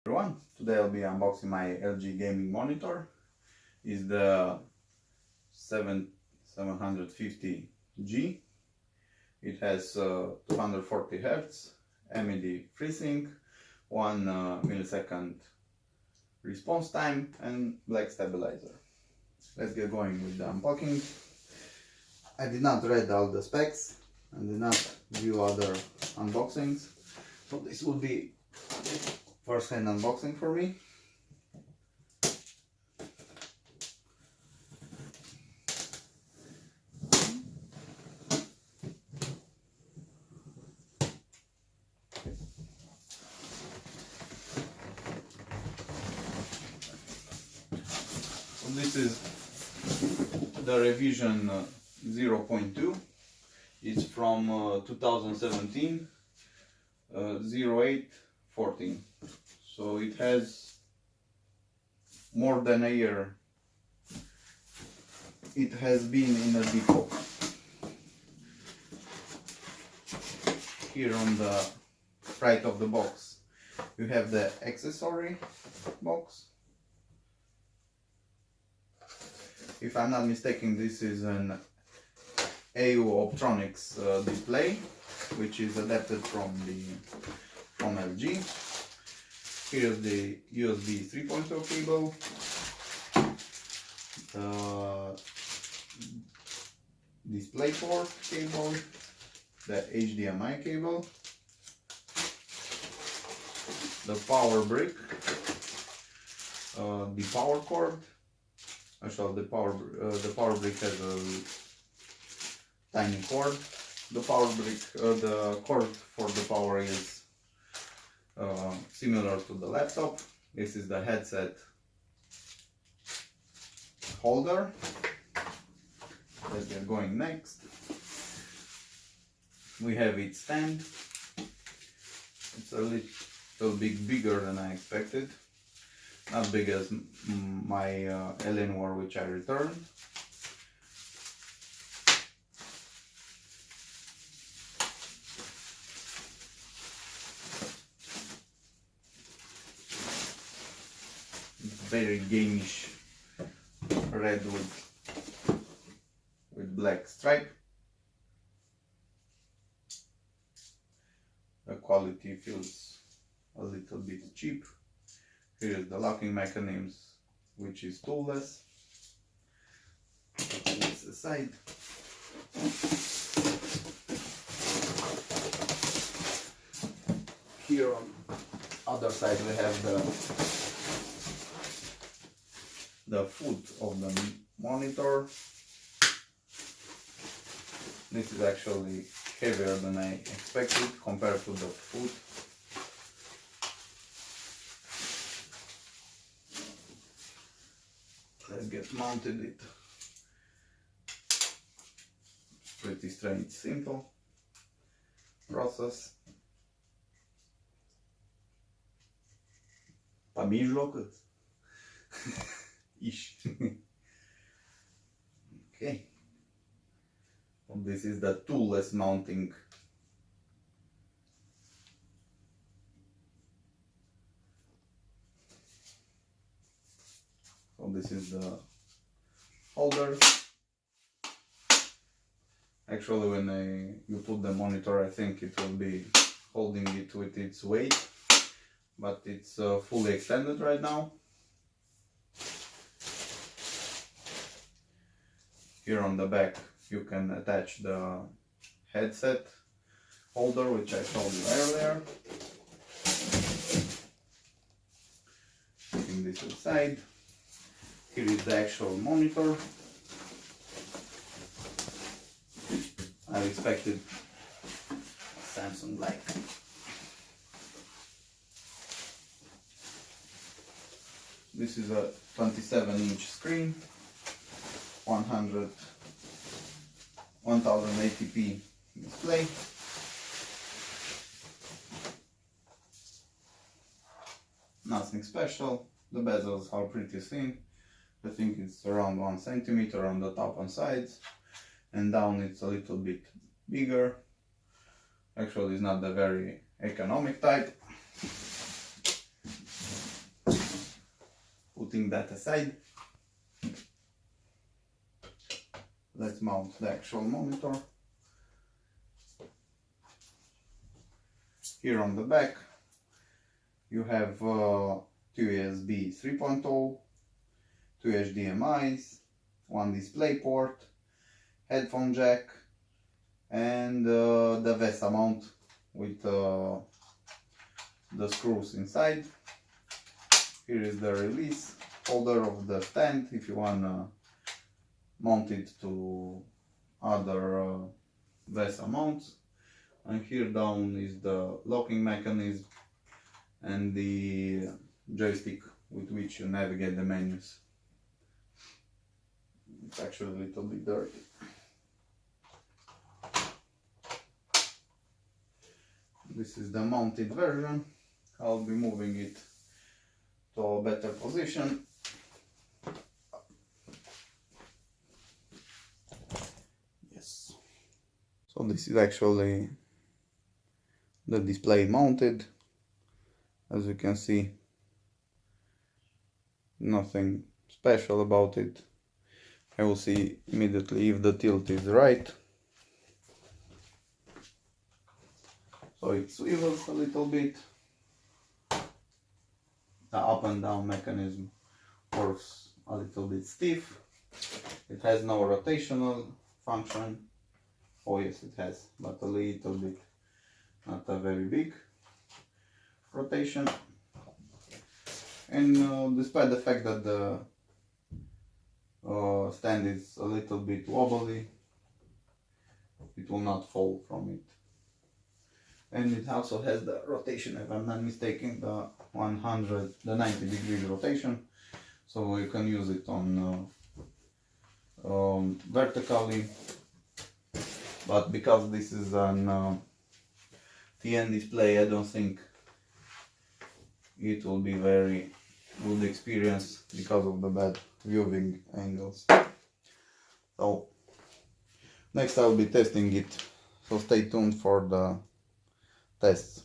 Everyone, today I'll be unboxing my LG gaming monitor. It's the 2750G. It has 240 Hz, MED FreeSync, 1 millisecond response time, and black stabilizer. Let's get going with the unboxing. I did not read all the specs and did not view other unboxings, so this will be first hand unboxing for me. So this is the revision 0.2. It's from 2017 08/14. So it has more than a year. It has been in a depot. Here on the right of the box you have the accessory box. If I'm not mistaken, this is an AU Optronics display, which is adapted from LG. Here's the USB 3.0 cable, display port cable, the HDMI cable, the power brick, the power cord. Actually, the power brick has a tiny cord. The power brick, the cord for the power is similar to the laptop. This is the headset holder. Let's get going next. We have its stand. It's a little bit bigger than I expected. Not big as my Alienware, which I returned. Very gamish red with black stripe. The quality feels a little bit cheap. Here is the locking mechanism, which is toolless. Put this aside. Here on other side we have the foot of the monitor. This is actually heavier than I expected compared to the foot. Let's get mounted it. Pretty strange, simple process. Pa mijlocul. Ish. Okay. Well, this is the toolless mounting. So this is the holder. Actually, when you put the monitor, I think it will be holding it with its weight, but it's fully extended right now. Here on the back you can attach the headset holder, which I showed you earlier. Putting this aside. Here is the actual monitor. I expected Samsung like. This is a 27-inch screen, 1080p display. Nothing special. The bezels are pretty thin. I think it's around 1 centimeter on the top and sides, and down it's a little bit bigger. Actually, it's not the very economic type. putting that aside, let's mount the actual monitor. Here on the back you have two USB 3.0, two HDMIs, one display port, headphone jack, and the VESA mount with the screws inside. Here is the release holder of the stand if you want to mount it to other VESA mounts. And here down is the locking mechanism and the joystick with which you navigate the menus. It's actually a little bit dirty. This is the mounted version. I'll be moving it to a better position. Yes. So this is actually the display mounted. As you can see, nothing special about it. I will see immediately if the tilt is right. So it swivels a little bit. The up and down mechanism works a little bit stiff. It has no rotational function. Oh yes, it has, but a little bit, not a very big rotation. And despite the fact that the stand is a little bit wobbly, it will not fall from it. And it also has the rotation, if I'm not mistaken, the 90 degrees rotation, so you can use it on vertically. But because this is an TN display, I don't think it will be very good experience because of the bad viewing angles. So next I'll be testing it, so stay tuned for the tests.